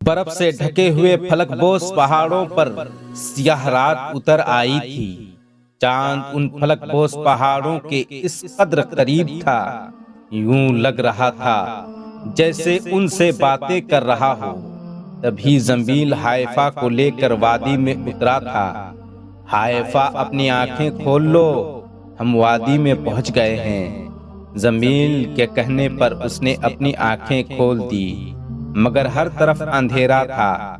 برف سے ڈھکے ہوئے فلک بوس پہاڑوں پر سیاہ رات اتر آئی تھی۔ چاند ان فلک بوس پہاڑوں کے اس قدر قریب تھا، یوں لگ رہا تھا جیسے ان سے باتیں کر رہا ہو۔ تبھی زنبیل حائفہ کو لے کر وادی میں اترا تھا۔ حائفہ اپنی آنکھیں کھول لو، ہم وادی میں پہنچ گئے ہیں۔ زنبیل کے کہنے پر اس نے اپنی آنکھیں کھول دی، مگر ہر طرف اندھیرا تھا۔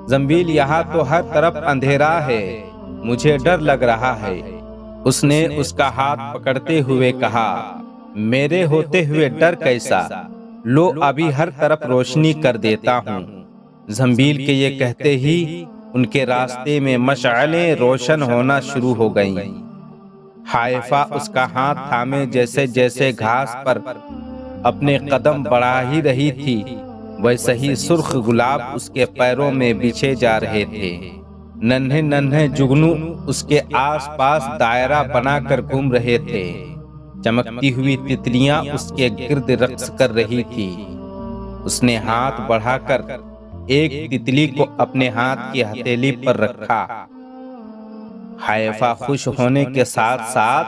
زنبیل، یہاں تو ہر طرف اندھیرا ہے، مجھے ڈر لگ رہا ہے۔ اس نے اس کا ہاتھ پکڑتے ہوئے کہا، میرے ہوتے ہوئے ڈر کیسا؟ لو ابھی ہر طرف روشنی کر دیتا ہوں۔ زنبیل کے یہ کہتے ہی ان کے راستے میں مشعلیں روشن ہونا شروع ہو گئیں۔ حائفہ اس کا ہاتھ تھامے جیسے جیسے گھاس پر اپنے قدم بڑھا ہی رہی تھی، ویسے ہی سرخ گلاب اس کے پیروں میں بچھے جا رہے تھے۔ ننھے ننھے جگنو اس کے آس پاس دائرہ بنا کر گھوم رہے تھے۔ چمکتی ہوئی تتلیاں اس کے گرد رقص کر رہی تھی۔ اس نے ہاتھ بڑھا کر ایک تتلی کو اپنے ہاتھ کی ہتھیلی پر رکھا۔ حائفہ خوش ہونے کے ساتھ ساتھ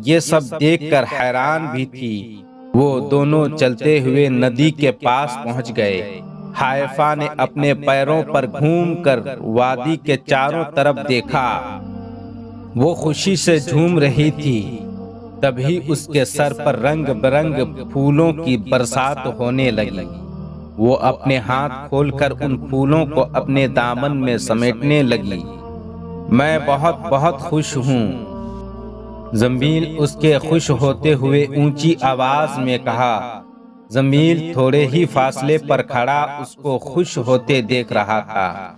یہ سب دیکھ کر حیران بھی تھی۔ وہ دونوں چلتے ہوئے ندی کے پاس پہنچ گئے۔ حائفہ نے اپنے پیروں پر گھوم کر وادی کے چاروں طرف دیکھا، وہ خوشی سے جھوم رہی تھی۔ تبھی اس کے سر پر رنگ برنگ پھولوں کی برسات ہونے لگی۔ وہ اپنے ہاتھ کھول کر ان پھولوں کو اپنے دامن میں سمیٹنے لگی۔ میں بہت بہت خوش ہوں، زنبیل اس کے خوش ہوتے ہوئے اونچی آواز میں کہا۔ زنبیل تھوڑے ہی فاصلے پر کھڑا اس کو خوش ہوتے دیکھ رہا تھا۔